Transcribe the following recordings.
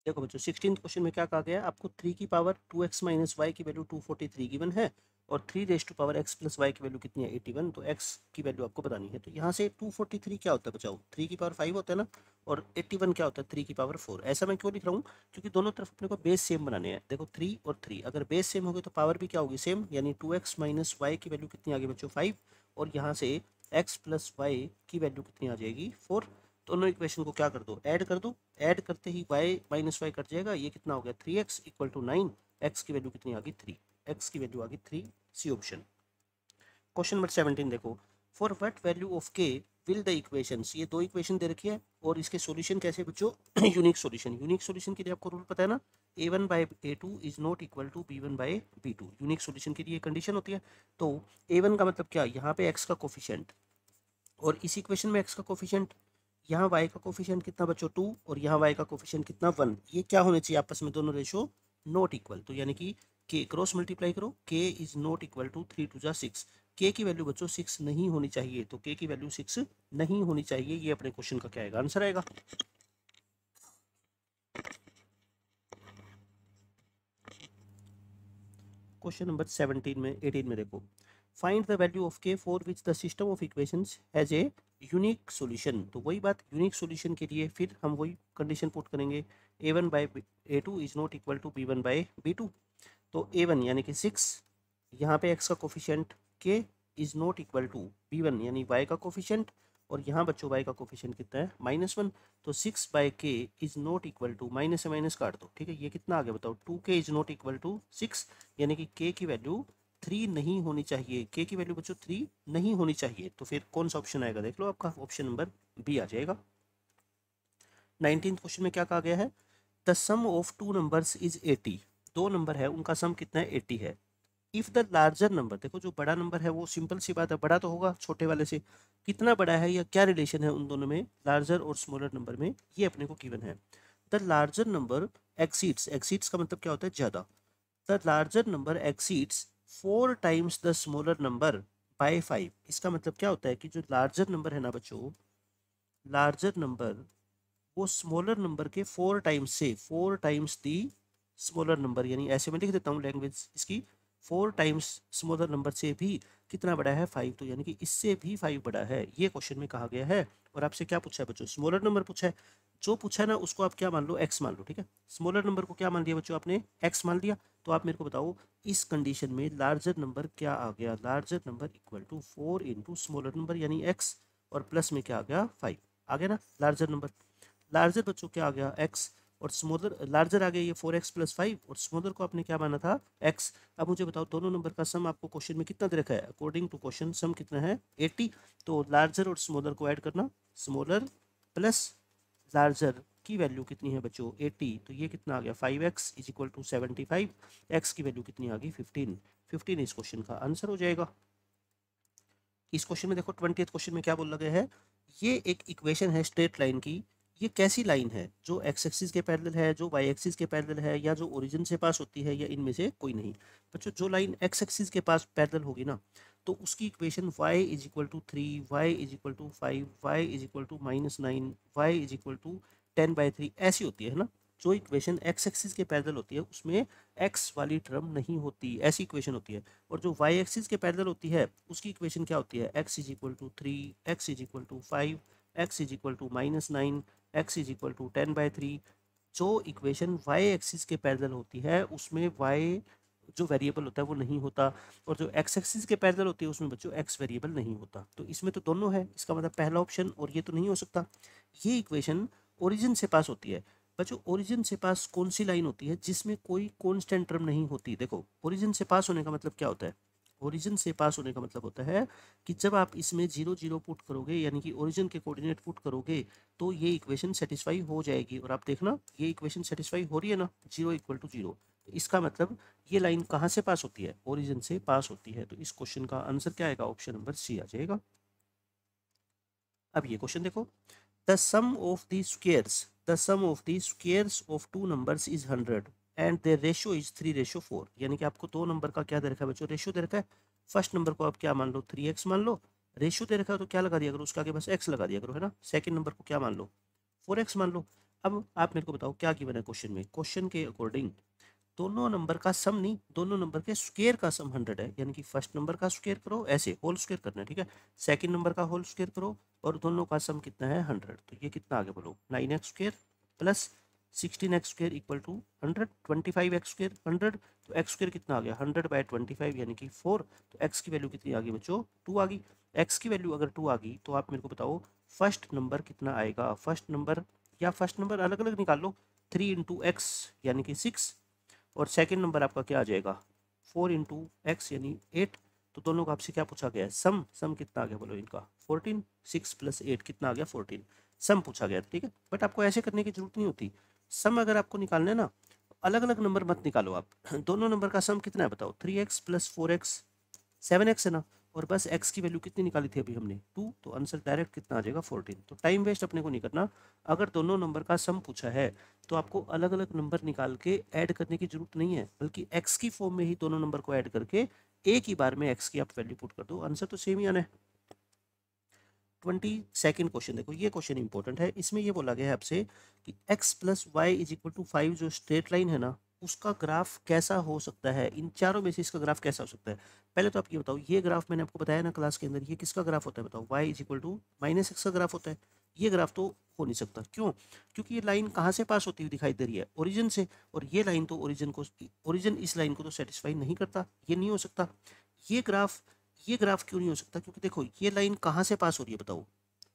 देखो बच्चों 16th question में क्या कहा गया है, आपको 3 की पावर 2x माइनस वाई की वैल्यू 243 गिवन है और 3 raise to power x plus y की वैल्यू कितनी है 81। तो x की वैल्यू आपको बतानी है। तो यहाँ से 243 क्या होता है बचाओ, 3 की पावर 5 होता है ना, और 81 क्या होता है 3 की पावर 4। ऐसा मैं क्यों लिख रहा हूँ, क्योंकि दोनों तरफ अपने को बेस सेम बनाने हैं। देखो 3 और 3 अगर बेस सेम होगी तो पावर भी क्या होगी सेम, यानी 2x माइनस वाई की वैल्यू कितनी आ गई बच्चों 5, और यहाँ से x प्लस वाई की वैल्यू कितनी आ जाएगी 4। दोनों इक्वेशन को क्या कर दो, ऐड कर दो। ऐड करते ही y माइनस वाई कट जाएगा, ये कितना हो गया 3x इक्वल टू 9। x की वैल्यू कितनी आ गई 3, x की वैल्यू आ गई 3, सी ऑप्शन। क्वेश्चन नंबर 17 देखो, for what value of k will the equations, ये दो इक्वेशन दे रखी है और इसके सॉल्यूशन कैसे बच्चों यूनिक सॉल्यूशन। यूनिक सॉल्यूशन के लिए आपको रूल पता है ना, a1 by a2 is not equal to b1 by b2। Unique solution के लिए कंडीशन होती है। तो a1 का मतलब क्या, यहाँ पे x का कोफिशिएंट, और इस इक्वेशन में x का कोफिशिएंट, यहाँ y का कोफिशिएंट कितना बच्चों 2, और यहाँ y का कोफिशिएंट कितना 1। ये क्या होने चाहिए आपस में दोनों रेशो नॉट इक्वल। तो यानी कि k क्रॉस मल्टीप्लाई करो, k is not equal to 3 टू जा 6। k की वैल्यू बच्चों 6 नहीं होनी चाहिए, तो k की वैल्यू 6 नहीं होनी चाहिए। ये अपने क्वेश्चन का क्या आएगा, आंसर आएगा। क्वेश्चन नंबर 17 में 18 में देखो, find the value of k for which the system of equations has a unique solution. तो वही बात, यूनिक सॉल्यूशन के लिए फिर हम वही कंडीशन पुट करेंगे, a1 by a2 is not equal to b1 by b2। तो a1 यानी कि 6, यहाँ पे x का coefficient k is not equal to b1 यानी y का कोफिशिएंट, और यहाँ बच्चों y का कोफिशिएंट कितना है -1। तो 6 by k is not equal to, minus से माइनस काट दो, ठीक है। ये कितना आ गया बताओ, 2k is not equal to 6, यानी कि k की वैल्यू 3 नहीं होनी चाहिए। k की वैल्यू बच्चों 3 नहीं होनी चाहिए। तो फिर कौन सा ऑप्शन आएगा देख लो, आपका ऑप्शन नंबर बी आ जाएगा। 19th क्वेश्चन में क्या कहा गया है, the sum of two numbers is 80। दो नंबर है उनका सम कितना है 80 है। इफ द लार्जर नंबर, देखो जो बड़ा नंबर है वो सिंपल सी बात है, बड़ा तो होगा छोटे वाले से, कितना बड़ा है या क्या रिलेशन है उन दोनों में, लार्जर और स्मॉलर नंबर में, ये अपने को गिवन है। The larger number exceeds, exceeds का मतलब क्या होता है ज्यादा, the larger number exceeds 4 times the smaller number by 5। इसका मतलब क्या होता है कि जो लार्जर नंबर है ना बच्चों, लार्जर नंबर वो स्मॉलर नंबर के 4 टाइम्स से, 4 टाइम्स दी स्मॉलर नंबर, यानी ऐसे मैं लिख देता हूँ लैंग्वेज इसकी, 4 टाइम्स स्मॉलर नंबर से भी कितना बड़ा है 5। तो यानी कि इससे भी 5 बड़ा है, ये क्वेश्चन में कहा गया है। और आपसे क्या पूछा है बच्चों, स्मॉलर नंबर पूछा है। जो पूछा है ना उसको आप क्या मान लो, एक्स मान लो, ठीक है। स्मॉलर नंबर को क्या मान लिया बच्चों आपने, एक्स मान लिया। तो आप मेरे को बताओ इस कंडीशन में लार्जर नंबर क्या आ गया, larger number equal to 4 into smaller number यानी एक्स, और प्लस में क्या आ गया 5 आ गया ना लार्जर नंबर। लार्जर बच्चों क्या आ गया x, और स्मॉलर लार्जर आ गया ये 4x प्लस 5, और स्मॉलर को आपने क्या माना था x। अब मुझे बताओ दोनों नंबर का सम आपको क्वेश्चन में कितना दे रखा है, अकॉर्डिंग टू क्वेश्चन सम कितना है 80। तो लार्जर और स्मॉलर को ऐड करना, स्मॉलर प्लस लार्जर की वैल्यू कितनी है बच्चों 80, तो ये कितना आ गया 5x is equal to 75, x की वैल्यू कितनी आ गई 15। 15 इस क्वेश्चन का आंसर हो जाएगा। इस क्वेश्चन में देखो 20th क्वेश्चन में क्या बोला गया है, ये एक इक्वेशन है स्ट्रेट लाइन की। ये कैसी लाइन है, जो एक्स एक्सिस के पैरेलल है, जो वाई एक्सिस के पैरेलल है, या जो ओरिजिन से पास होती है, या इनमें से कोई नहीं। बच्चों जो लाइन एक्स एक्सिस के पास पैरेलल होगी ना, तो उसकी equation y is equal to 3, y is equal to 5, y is equal to -9, y is equal to 10/3 ऐसी होती है ना। जो इक्वेशन एक्स एक्सिस के पैरेलल होती है उसमें एक्स वाली टर्म नहीं होती, ऐसी इक्वेशन होती है। और जो वाई एक्सिस के पैरेलल होती है उसकी इक्वेशन क्या होती है, x is equal to 3, x is equal to 5, x is equal to -9, x is equal to 10/3। जो इक्वेशन वाई एक्सिस के पैरेलल होती है उसमें वाई जो वेरिएबल होता है वो नहीं होता, और जो एक्स एक्सिस के पैरेलल होती है उसमें बच्चों एक्स वेरिएबल नहीं होता। तो इसमें तो दोनों है, इसका मतलब पहला ऑप्शन, और ये तो नहीं हो सकता। ये इक्वेशन ओरिजिन से पास होती है। बच्चों ओरिजिन से पास कौन सी लाइन होती है जिसमें कोई कांस्टेंट टर्म नहीं होती, देखो ओरिजिन से पास होने का मतलब क्या होता है, ओरिजिन से पास होने का मतलब होता है कि जब आप इसमें 0 0 पुट करोगे, यानी कि ओरिजिन के कोऑर्डिनेट पुट करोगे, तो ये इक्वेशन सेटिस्फाई हो जाएगी। और आप देखना ये इक्वेशन सेटिस्फाई हो रही है ना, 0 इक्वल टू 0। इसका मतलब ये लाइन कहाँ से पास होती है, ओरिजिन से पास होती है। तो इस क्वेश्चन का आंसर क्या आएगा, ऑप्शन नंबर सी आ जाएगा। अब ये क्वेश्चन देखो, the sum of the squares, the sum of the squares of two numbers is 100 and their ratio is 3:4। यानी कि आपको दो नंबर का क्या दे रखा है बच्चों, रेशियो दे रखा है। फर्स्ट नंबर को आप क्या मान लो 3x मान लो, रेशियो दे रखा है तो क्या लगा दिया करो, उसके आगे बस x लगा दिया करो, है ना। सेकंड नंबर को क्या मान लो 4x मान लो। अब आप मेरे को बताओ क्या गिवन है क्वेश्चन में। क्वेश्चन के अकॉर्डिंग दोनों नंबर का सम नहीं, दोनों नंबर के स्क्वायर का सम 100 है, यानी कि फर्स्ट नंबर का स्क्वायर करो, ऐसे होल स्क्वायर करना है, ठीक है। सेकंड नंबर का होल स्क्वायर करो और दोनों का सम कितना है 100। तो ये कितना आगे बोलो 9x square plus 16x square equal to 100, 25x square 100। तो x स्क्वायर कितना आ गया 100/25 यानी कि 4। तो x की वैल्यू कितनी आ गई बच्चों 2 आ गई। x की वैल्यू अगर 2 आ गई तो आप मेरे को बताओ फर्स्ट नंबर कितना आएगा। फर्स्ट नंबर या फर्स्ट नंबर अलग अलग निकाल लो, 3 इंटू एक्स यानी कि 6, और सेकंड नंबर आपका क्या आ जाएगा 4 इंटू एक्स यानी 8। तो दोनों का आपसे क्या पूछा गया है सम। सम कितना आ गया बोलो इनका 14, 6 प्लस 8 कितना आ गया 14, सम पूछा गया, ठीक है। बट आपको ऐसे करने की जरूरत नहीं होती। सम अगर आपको निकालना है ना, अलग अलग नंबर मत निकालो आप, दोनों नंबर का सम कितना है बताओ 3x प्लस 4x 7x है ना, और बस x की वैल्यू कितनी निकाली थी अभी हमने 2, तो आंसर डायरेक्ट कितना आ जाएगा 14। तो टाइम वेस्ट अपने को नहीं करना। अगर दोनों नंबर का सम पूछा है तो आपको अलग अलग नंबर निकाल के ऐड करने की जरूरत नहीं है, बल्कि x की फॉर्म में ही दोनों नंबर को ऐड करके एक ही बार में x की आप वैल्यू पुट कर दो, आंसर तो सेम ही आना है। 22nd क्वेश्चन देखो, ये क्वेश्चन इंपॉर्टेंट है। इसमें ये बोला गया है आपसे कि x plus y is equal to 5 जो स्ट्रेट लाइन है ना, उसका ग्राफ कैसा हो सकता है। इन चारों में से इसका ग्राफ कैसा हो सकता है। पहले तो आप ये बताओ, ये ग्राफ मैंने आपको बताया ना क्लास के अंदर, ये किसका ग्राफ होता है बताओ, y is equal to minus x का ग्राफ होता है। ये ग्राफ तो हो नहीं सकता, क्यों, क्योंकि ये लाइन कहाँ से पास होती हुई दिखाई दे रही है ओरिजिन से, और ये लाइन तो ओरिजिन इस लाइन को तो सेटिस्फाई नहीं करता, ये नहीं हो सकता। ये ग्राफ ये ग्राफ क्यों नहीं हो सकता, क्योंकि देखो ये लाइन कहाँ से पास हो रही है बताओ,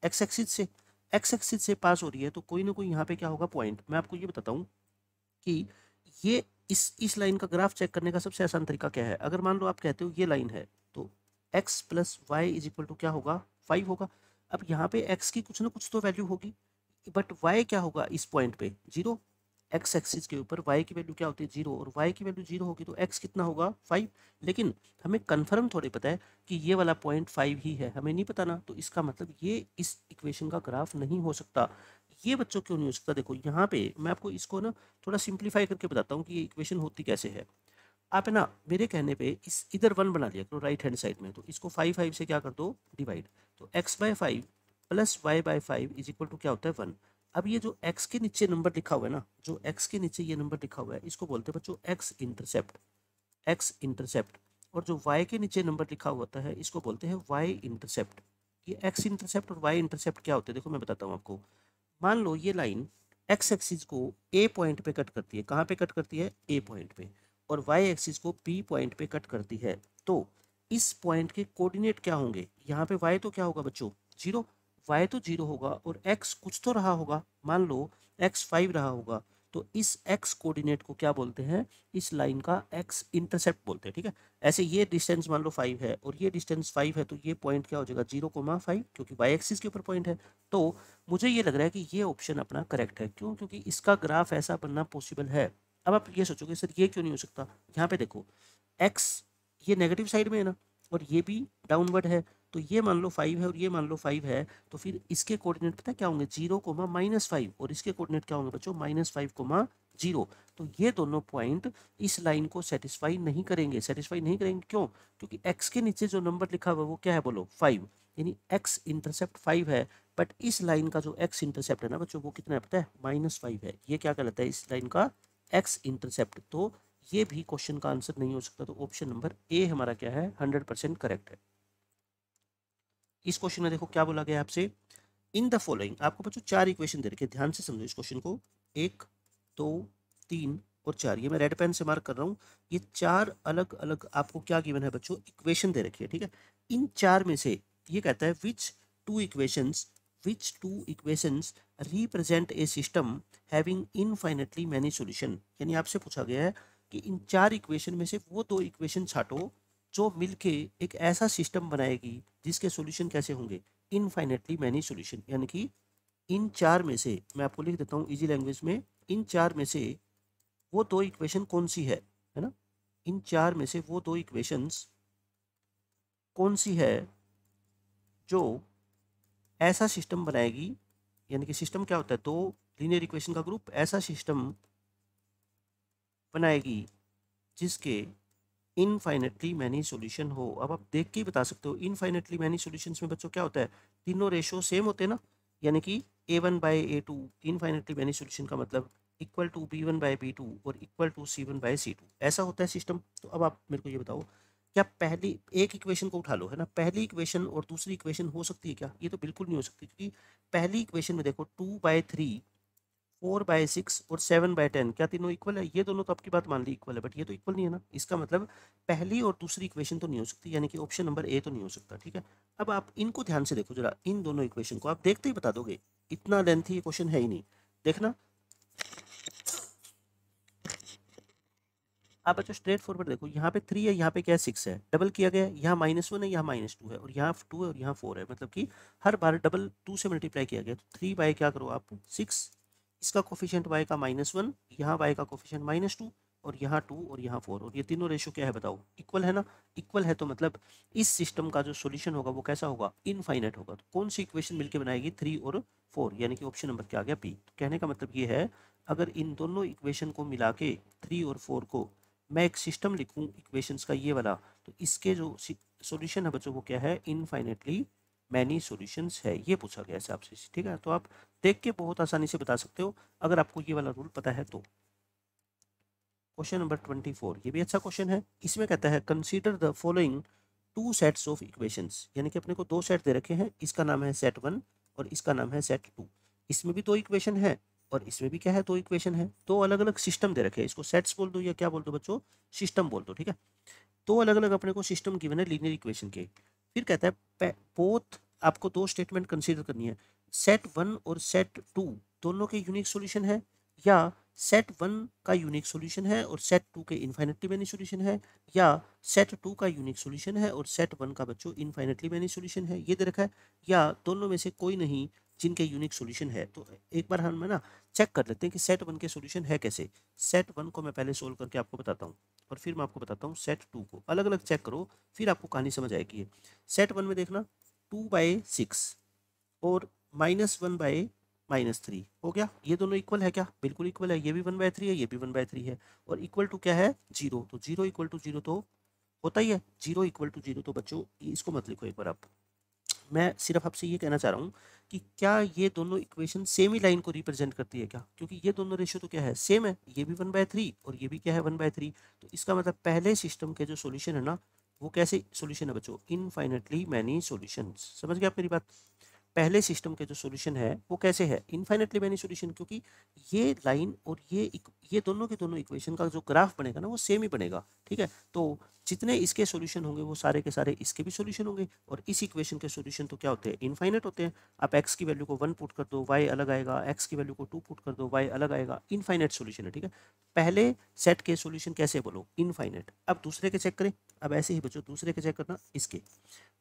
एक्स एक्सिस से। एक्स एक्सिस से पास हो रही है तो कोई ना कोई यहाँ पे क्या होगा पॉइंट। मैं आपको ये बताता हूँ कि ये इस लाइन का ग्राफ चेक करने का सबसे आसान तरीका क्या है। अगर मान लो आप कहते हो ये लाइन है तो x plus y is equal to क्या होगा 5 होगा। अब यहाँ पे x की कुछ ना कुछ तो वैल्यू होगी, बट y क्या होगा इस पॉइंट पे 0। एक्स एक्सिस के ऊपर y की वैल्यू क्या होती है 0, और y की वैल्यू 0 होगी तो x कितना होगा 5। लेकिन हमें कंफर्म थोड़ी पता है कि ये वाला पॉइंट 5 ही है, हमें नहीं पता ना, तो इसका मतलब ये इस इक्वेशन का ग्राफ नहीं हो सकता। ये बच्चों क्यों नहीं हो सकता, देखो यहाँ पे मैं आपको इसको ना थोड़ा सिंप्लीफाई करके बताता हूँ कि ये इक्वेशन होती कैसे है। आप है ना मेरे कहने पे इस इधर 1 बना लिया करो राइट हैंड साइड में, तो इसको 5 से क्या कर दो डिवाइड। तो x/5 plus y/5 is equal to क्या होता है 1। अब ये जो x के नीचे नंबर लिखा हुआ है ना, जो x के नीचे ये नंबर लिखा हुआ है, इसको बोलते हैं बच्चों x इंटरसेप्ट। x intercept. और जो y के नीचे नंबर लिखा हुआ होता है इसको बोलते हैं y इंटरसेप्ट। ये x इंटरसेप्ट और y इंटरसेप्ट क्या होते हैं देखो मैं बताता हूँ आपको। मान लो ये लाइन x एक्सिस को a पॉइंट पे कट करती है, कहाँ पे कट करती है a पॉइंट पे, और y एक्सिस को b पॉइंट पे कट करती है। तो इस पॉइंट के कोऑर्डिनेट क्या होंगे, यहाँ पे y तो क्या होगा बच्चों 0, y तो 0 होगा, और x कुछ तो रहा होगा, मान लो x 5 रहा होगा। तो इस x कोऑर्डिनेट को क्या बोलते हैं, इस लाइन का x इंटरसेप्ट बोलते हैं, ठीक है। ऐसे ये डिस्टेंस मान लो 5 है और ये डिस्टेंस 5 है, तो ये पॉइंट क्या हो जाएगा 0,5, क्योंकि y एक्सिस के ऊपर पॉइंट है। तो मुझे ये लग रहा है कि ये ऑप्शन अपना करेक्ट है, क्यों, क्योंकि इसका ग्राफ ऐसा बनना पॉसिबल है। अब आप ये सोचोगे सर ये क्यों नहीं हो सकता, यहाँ पे देखो x ये नेगेटिव साइड में है ना, और ये भी डाउनवर्ड है, तो ये मान लो 5 है और ये मान लो 5 है, तो फिर इसके कोऑर्डिनेट पता है क्या होंगे 0,-5, और इसके कोऑर्डिनेट क्या होंगे बच्चों -5,0। तो ये दोनों पॉइंट इस लाइन को सेटिस्फाई नहीं करेंगे, क्यों, क्योंकि x के नीचे जो नंबर लिखा हुआ है वो क्या है बोलो 5, यानी x इंटरसेप्ट 5 है। बट इस लाइन का जो x इंटरसेप्ट है ना बच्चों वो कितना है पता है -5 है। ये क्या कहलाता है इस लाइन का x इंटरसेप्ट। तो ये भी क्वेश्चन का आंसर नहीं हो सकता, तो ऑप्शन नंबर ए हमारा क्या है 100% करेक्ट है। इस क्वेश्चन में देखो क्या बोला गया आपसे, इन द फॉलोइंग, आपको बच्चों 4 इक्वेशन दे रखे, ध्यान से समझो इस क्वेश्चन को, 1 2 3 और 4, ये मैं रेड पेन से मार्क कर रहा हूँ। ये 4 अलग अलग आपको क्या गिवन है बच्चों इक्वेशन दे रखी है, ठीक है। इन 4 में से ये कहता है which two equations represent a system having infinitely many solution. यानी आपसे पूछा गया है कि इन 4 इक्वेशन में से वो 2 इक्वेशन छाटो जो मिलके एक ऐसा सिस्टम बनाएगी जिसके सॉल्यूशन कैसे होंगे इनफाइनेटली मैनी सॉल्यूशन। यानी कि इन 4 में से मैं आपको लिख देता हूँ इजी लैंग्वेज में, इन 4 में से वो 2 इक्वेशन कौन सी है ना, इन 4 में से वो 2 इक्वेशंस कौन सी है जो ऐसा सिस्टम बनाएगी। यानी कि सिस्टम क्या होता है, 2 लीनियर इक्वेशन का ग्रुप ऐसा सिस्टम बनाएगी जिसके इनफाइनेटली मैनी सॉल्यूशन हो। अब आप देख के ही बता सकते हो इनफाइनेटली मैनी सॉल्यूशंस में बच्चों क्या होता है, तीनों रेशो सेम होते हैं ना, यानी कि a1/a2 इनफाइनेटली मैनी सोल्यूशन का मतलब इक्वल टू b1/b2 और इक्वल टू c1/c2, ऐसा होता है सिस्टम। तो अब आप मेरे को ये बताओ, क्या पहली एक इक्वेशन को उठा लो, है ना, पहली इक्वेशन और दूसरी इक्वेशन हो सकती है क्या? ये तो बिल्कुल नहीं हो सकती, क्योंकि पहली इक्वेशन में देखो 2/3, 4/6 और 7/10 क्या तीनों इक्वल है? ये दोनों तो आपकी बात मान ली इक्वल है, बट ये तो इक्वल नहीं है ना। इसका मतलब पहली और दूसरी इक्वेशन तो नहीं हो सकती, यानी कि ऑप्शन नंबर ए तो नहीं हो सकता। ठीक है, अब आप इनको ध्यान से देखो जरा, इन दोनों इक्वेशन को आप देखते ही बता दोगे, इतना लेंथी क्वेश्चन है ही नहीं। देखना, आप बच्चों स्ट्रेट फॉरवर्ड देखो, यहाँ पे 3 है, यहाँ पे क्या है 6 है, डबल किया गया है, यहाँ -1 है, यहाँ -2 है, और यहाँ 2 है और यहाँ 4 है, मतलब कि हर बार डबल 2 से मल्टीप्लाई किया गया। तो 3 बाय क्या करो आप 6, इसका कोफिशिएंट y का -1, यहाँ y का कोफिशिएंट -2, और यहाँ 2 और यहाँ 4, और ये तीनों रेशियो क्या है बताओ? इक्वल है ना। इक्वल है तो मतलब इस सिस्टम का जो सॉल्यूशन होगा वो कैसा होगा? इनफाइनाइट होगा। तो कौन सी इक्वेशन मिलकर बनाएगी 3 और 4, यानी कि ऑप्शन नंबर क्या आ गया बी। तो कहने का मतलब ये है, अगर इन दोनों इक्वेशन को मिला के 3 और 4 को मैं एक सिस्टम लिखूं इक्वेशंस का ये वाला, तो इसके जो सॉल्यूशन है बच्चों वो क्या है? इनफाइनेटली मैनी सॉल्यूशंस है, ये पूछा गया है आपसे। ठीक है, तो आप देख के बहुत आसानी से बता सकते हो अगर आपको ये वाला रूल पता है तो। क्वेश्चन नंबर 24, ये भी अच्छा क्वेश्चन है। इसमें कहता है consider the following two sets of equations, यानी कि अपने को दो सेट दे रखे हैं, इसका नाम है सेट 1 और इसका नाम है सेट 2। इसमें भी दो इक्वेशन है और इसमें भी क्या है? दो इक्वेशन है। दो अलग अलग सिस्टम दे रखे हैं, इसको सेट्स बोल दो या क्या बोल दो बच्चों? सिस्टम बोल दो। ठीक है, दो अलग अलग अपने को सिस्टम गिवन है लीनियर इक्वेशन के। फिर कहता है बोथ, आपको दो स्टेटमेंट कंसीडर करनी है, सेट 1 और सेट 2 दोनों के यूनिक सॉल्यूशन है, या सेट 1 का यूनिक सॉल्यूशन है और सेट 2 के इनफाइनेटली मैनी सॉल्यूशन है, या सेट 2 का यूनिक सॉल्यूशन है और सेट 1 का बच्चों इनफाइनेटली मैनी सॉल्यूशन है, ये दे रखा है, या दोनों में से कोई नहीं जिनके यूनिक सॉल्यूशन है। तो एक बार हम ना चेक कर लेते हैं कि सेट 1 के सॉल्यूशन है कैसे। सेट 1 को मैं पहले सोल्व करके आपको बताता हूँ और फिर मैं आपको बताता हूँ सेट 2 को। अलग अलग चेक करो, फिर आपको कहानी समझ आएगी। सेट 1 में देखना 2/6 और -1/-3 हो गया, ये दोनों इक्वल है क्या? बिल्कुल इक्वल है, ये भी 1/3 है, ये भी 1/3 है, और इक्वल टू क्या है? 0। तो 0 इक्वल टू 0 तो होता ही है, 0 इक्वल टू 0। तो बच्चों इसको मत लिखो एक बार आप, मैं सिर्फ आपसे ये कहना चाह रहा हूँ कि क्या ये दोनों इक्वेशन सेम ही लाइन को रिप्रेजेंट करती है क्या? क्योंकि ये दोनों रेशियो तो क्या है? सेम है, ये भी 1/3 और ये भी क्या है? 1/3। तो इसका मतलब पहले सिस्टम के जो सॉल्यूशन है ना, वो कैसे सॉल्यूशन है बच्चों? Infinitely many solutions. समझ गए आप मेरी बात? पहले सिस्टम के जो सॉल्यूशन है वो कैसे है? इनफाइनेटली मैनी सॉल्यूशन, क्योंकि ये लाइन और ये दोनों के दोनों इक्वेशन का जो ग्राफ बनेगा ना वो सेम ही बनेगा। ठीक है, तो जितने इसके सॉल्यूशन होंगे वो सारे के सारे इसके भी सॉल्यूशन होंगे, और इस इक्वेशन के सॉल्यूशन तो क्या होते हैं? इनफाइनेट होते हैं। आप x की वैल्यू को 1 पुट कर दो, y अलग आएगा, x की वैल्यू को 2 पुट कर दो, y अलग आएगा, इनफाइनेट सॉल्यूशन है। ठीक है, पहले सेट के सॉल्यूशन कैसे बोलो? इनफाइनेट। अब दूसरे के चेक करें, अब ऐसे ही बच्चों दूसरे के चेक करना, इसके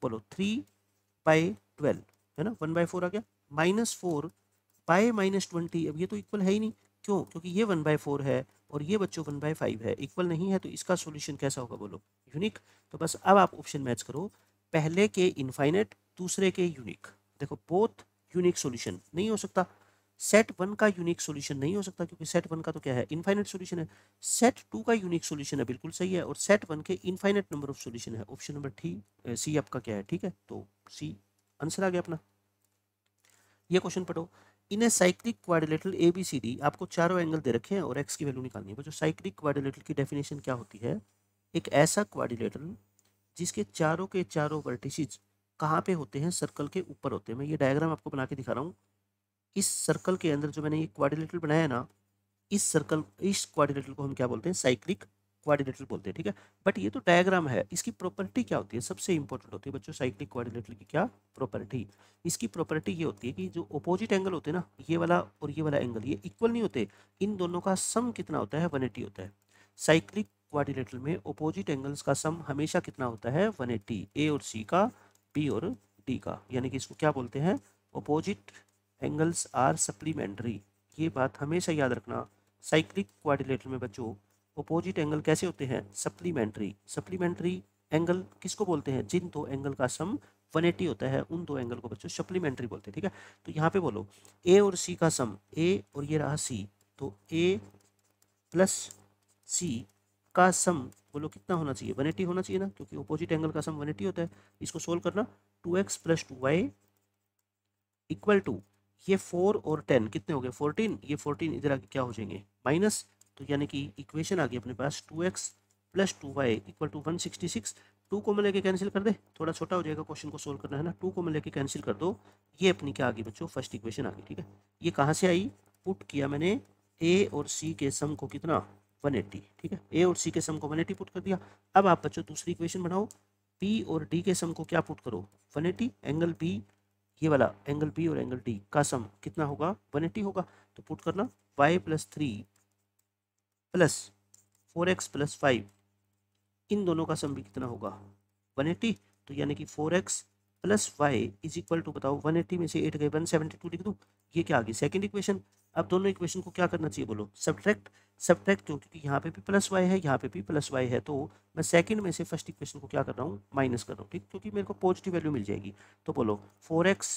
बोलो 3/12 है ना, 1/4 आ गया, -4/-20, अब ये तो इक्वल है ही नहीं। क्यों? क्योंकि ये 1/4 है और ये बच्चों 1/5 है, इक्वल नहीं है, तो इसका सॉल्यूशन कैसा होगा बोलो? यूनिक। तो बस अब आप ऑप्शन मैच करो, पहले के इनफाइनेट, दूसरे के यूनिक। देखो बोथ यूनिक सॉल्यूशन नहीं हो सकता, सेट 1 का यूनिक सॉल्यूशन नहीं हो सकता क्योंकि सेट 1 का तो क्या है? इनफाइनेट सॉल्यूशन है। सेट 2 का यूनिक सॉल्यूशन है, बिल्कुल सही है, और सेट 1 के इनफाइनेट नंबर ऑफ सॉल्यूशन है। ऑप्शन नंबर सी आपका क्या है? ठीक है, तो सी आंसर आ गया अपना। ये क्वेश्चन पढ़ो, इन ए साइक्लिक क्वाड्रिलेटरल ABCD, आपको चारों एंगल दे रखे हैं और x की वैल्यू निकालनी है। जो साइक्लिक क्वाड्रिलेटरल की डेफिनेशन क्या होती है? एक ऐसा क्वाड्रिलेटरल जिसके चारों के चारों वर्टिसेस कहाँ पे होते हैं? सर्कल के ऊपर होते हैं। मैं ये डायग्राम आपको बना के दिखा रहा हूँ। इस सर्कल के अंदर जो मैंने ये क्वाड्रिलेटरल बनाया है ना, इस क्वाड्रिलेटरल को हम क्या बोलते हैं? साइक्लिक क्वाड्रिलेटरल बोलते हैं। ठीक है, बट ये तो डायग्राम है, इसकी प्रॉपर्टी क्या होती है? सबसे इंपॉर्टेंट होती है बच्चों साइक्लिक क्वाड्रिलेटरल की क्या प्रॉपर्टी? इसकी प्रॉपर्टी ये होती है कि जो अपोजिट एंगल होते हैं ना, ये वाला और ये वाला एंगल, ये इक्वल नहीं होते, इन दोनों का सम कितना होता है? 180 होता है। साइक्लिक क्वाड्रिलेटरल में अपोजिट एंगल्स का सम हमेशा कितना होता है? 180। ए और सी का, बी और डी का, यानी कि इसको क्या बोलते हैं? Opposite angles are supplementary. ये बात हमेशा याद रखना, साइक्लिक क्वाड्रिलेटरल में बच्चों अपोजिट एंगल कैसे होते हैं? सप्लीमेंट्री। सप्लीमेंट्री एंगल किसको बोलते हैं? जिन दो एंगल का सम 180 होता है उन दो एंगल को बच्चों सप्लीमेंट्री बोलते हैं। ठीक है, तो यहाँ पे बोलो ए और सी का सम, ए और ये रहा सी, तो ए प्लस सी का सम बोलो कितना होना चाहिए? 180 होना चाहिए ना, क्योंकि अपोजिट एंगल का सम 180 होता है। इसको सोल्व करना, 2x + 2y इक्वल टू, ये 4 और 10 कितने हो गए 14, ये 14 इधर आके क्या हो जाएंगे माइनस, तो यानी कि इक्वेशन आ गई अपने पास 2x plus 2y equal to 166। 2 को मैं लेके कैंसिल कर दे, थोड़ा छोटा हो जाएगा क्वेश्चन को सोल्व करना है ना, 2 को मैं लेके कैंसिल कर दो, ये अपनी क्या आ गई बच्चों फर्स्ट इक्वेशन आ गई। ठीक है, ये कहाँ से आई, पुट किया मैंने ए और सी के सम को कितना 180। ठीक है, ए और सी के सम को 180 पुट कर दिया। अब आप बच्चों दूसरी इक्वेशन बनाओ, पी और डी के सम को क्या पुट करो 180, एंगल बी, ये वाला एंगल बी और एंगल डी का सम कितना होगा 180 होगा, तो पुट करना y plus 3 plus 4x plus 5, इन दोनों का सम भी कितना होगा 180, तो यानी कि 4x plus y is equal to बताओ 180 में से 8 गए 172 लिख दूँ, ये क्या आ गई सेकंड इक्वेशन। अब दोनों इक्वेशन को क्या करना चाहिए बोलो सब्ट्रैक्ट, सब्ट्रैक्ट क्यों, क्योंकि यहाँ पे भी प्लस वाई है यहाँ पे भी प्लस वाई है, तो मैं सेकंड में से फर्स्ट इक्वेशन को क्या कर रहा हूँ माइनस कर रहा हूँ। ठीक, क्योंकि मेरे को पॉजिटिव वैल्यू मिल जाएगी, तो बोलो 4x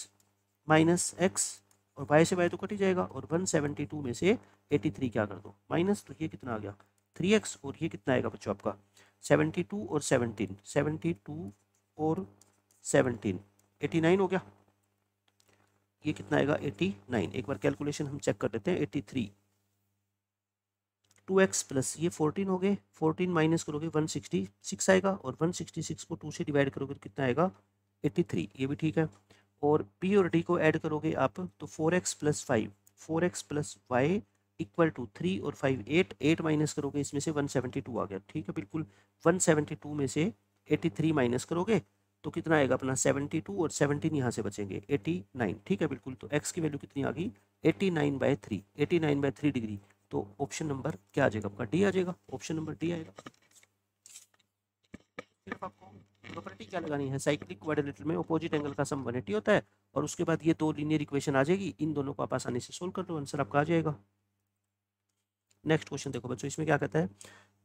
माइनस एक्स, और वाई से वाई तो कट ही जाएगा, और 172 में से 83 क्या कर दो माइनस, तो ये कितना आ गया 3x, और ये कितना आएगा बच्चों आपका 72 और 17, 72 और 17 89 हो गया, ये कितना आएगा 89। एक बार कैलकुलेशन हम चेक कर लेते हैं 83, 2x प्लस ये 14 हो गए, 14 माइनस करोगे 166 आएगा, और 166 को 2 से डिवाइड करोगे तो कितना आएगा 83, ये भी ठीक है। और p और d को ऐड करोगे आप तो 4x plus 5, 4x plus y equal to 3 और 5 8, 8 माइनस करोगे इसमें से 172 आ गया। ठीक है, बिल्कुल 172 में से 83 माइनस करोगे तो कितना आएगा अपना 72, और 17 यहाँ से बचेंगे 89। ठीक है, बिल्कुल, तो x की वैल्यू कितनी आ गई 89/3, 89/3 डिग्री, तो ऑप्शन नंबर क्या आ जाएगा आपका डी आ जाएगा, ऑप्शन नंबर डी आएगा। सिर्फ आपको प्रॉपर्टी क्या लगानी है, साइक्लिक क्वाड्रिलेटरल में अपोजिट एंगल का सम 180 होता है, और उसके बाद ये दो लीनियर इक्वेशन आ जाएगी, इन दोनों को आप आसानी से सोल्व कर लो, आंसर आपका आ जाएगा। नेक्स्ट क्वेश्चन देखो बच्चों, इसमें क्या कहता है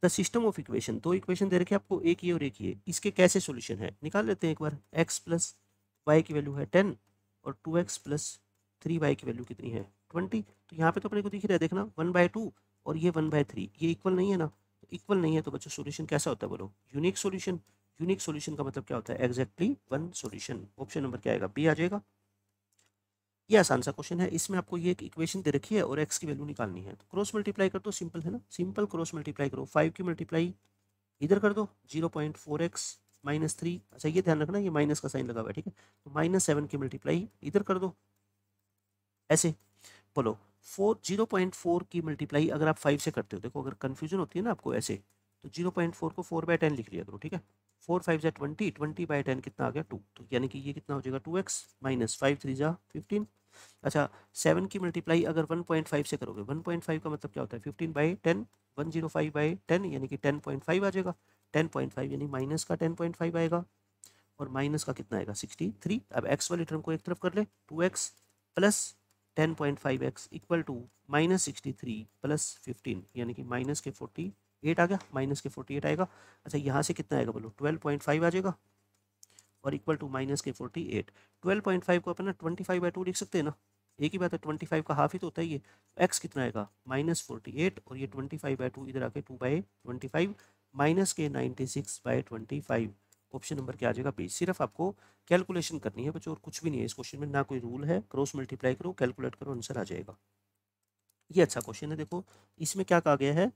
द सिस्टम ऑफ इक्वेशन, दो इक्वेशन दे रखे आपको, एक ये और एक ये, इसके कैसे सॉल्यूशन है निकाल लेते हैं एक बार। x प्लस वाई की वैल्यू है 10 और 2x प्लस 3y की वैल्यू कितनी है 20, तो यहाँ पे तो अपने को दिख रहा है देखना 1/2 और ये 1/3, ये इक्वल नहीं है ना, तो इक्वल नहीं है तो बच्चों सॉल्यूशन कैसा होता है बोलो यूनिक सॉल्यूशन। यूनिक सॉल्यूशन का मतलब क्या होता है exactly one solution, option number क्या आएगा बी आ जाएगा। ये आसान सा क्वेश्चन है, इसमें आपको ये एक इक्वेशन दे रखी है और x की वैल्यू निकालनी है, तो क्रॉस मल्टीप्लाई कर दो, सिंपल है ना, सिंपल क्रॉस मल्टीप्लाई करो, 5 की मल्टीप्लाई इधर कर दो 0.4x माइनस 3, अच्छा ये ध्यान रखना ये माइनस का साइन लगा हुआ है, ठीक है, तो -7 की मल्टीप्लाई इधर कर दो, ऐसे बोलो 0.4 की मल्टीप्लाई अगर आप 5 से करते हो, देखो अगर कंफ्यूजन होती है ना आपको ऐसे, तो 0.4 को 4/10 लिख लिया करो, ठीक है, 4 5 जा 20, 20/10 कितना आ गया 2, तो यानी कि ये कितना हो जाएगा 2x माइनस 5 3 जा 15। अच्छा 7 की मल्टीप्लाई अगर 1.5 से करोगे, 1.5 का मतलब क्या होता है 15/10, 105/10 यानी कि 10.5 आ जाएगा, 10.5 यानी माइनस का 10.5 आएगा, और माइनस का कितना आएगा 63। अब x वाली टर्म को एक तरफ कर ले, 2x plus 10.5x equal to -63 plus 15 यानी कि माइनस के 48 आ गया, माइनस के 48 आएगा। अच्छा यहाँ से कितना आएगा बोलो 12.5 आ जाएगा, और इक्वल टू माइनस के 48, 12.5 को अपन 25/2 लिख सकते हैं ना, एक ही बात है 25 का हाफ ही तो होता है ये, x कितना आएगा -48, और ये 25/2 इधर आके 2/25 माइनस के 96/25, ऑप्शन नंबर क्या आ जाएगा बी। सिर्फ आपको कैलकुलेशन करनी है बच्चों और कुछ भी नहीं है इस क्वेश्चन में, ना कोई रूल है, क्रॉस मल्टीप्लाई करो कैलकुलेट करो आंसर आ जाएगा। ये अच्छा क्वेश्चन है, देखो इसमें क्या कहा गया है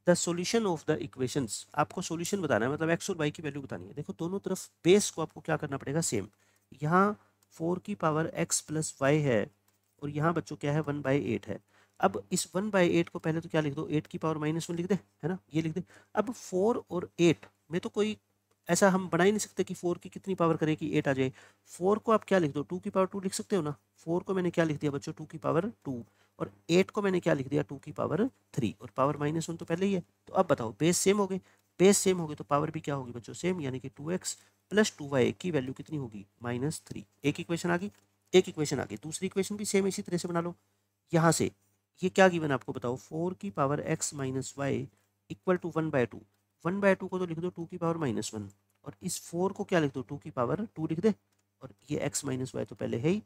the solution of the equations, आपको सॉल्यूशन बताना है मतलब एक्स और वाई की वैल्यू बतानी है। देखो दोनों तरफ बेस को आपको क्या करना पड़ेगा सेम, यहाँ 4 की पावर x प्लस वाई है, और यहाँ बच्चों क्या है 1/8 है। अब इस 1/8 को पहले तो क्या लिख दो 8 की पावर -1 लिख दे, है ना, ये लिख दे। अब 4 और 8 में तो कोई ऐसा हम बना ही नहीं सकते कि 4 की कितनी पावर करें कि 8 आ जाए, 4 को आप क्या लिख दो 2 की पावर 2 लिख सकते हो ना, 4 को मैंने क्या लिख दिया बच्चों 2 की पावर 2, और 8 को मैंने क्या लिख दिया 2 की पावर 3, और पावर -1 तो पहले ही है। तो अब बताओ बेस सेम हो गए, बेस सेम हो गए तो पावर भी क्या होगी बच्चों सेम, यानी कि 2x प्लस 2y की वैल्यू कितनी होगी -3। एक इक्वेशन आ गई, एक इक्वेशन आ गई, दूसरी इक्वेशन भी सेम इसी तरह से बना लो। यहाँ से ये क्या गिवन आपको बताओ 4 की power x minus y equal to 1/2, 1/2 को तो लिख दो 2 की पावर -1, और इस 4 को क्या लिख दो 2 की पावर 2 लिख दे, और ये x माइनस वाई तो पहले है ही,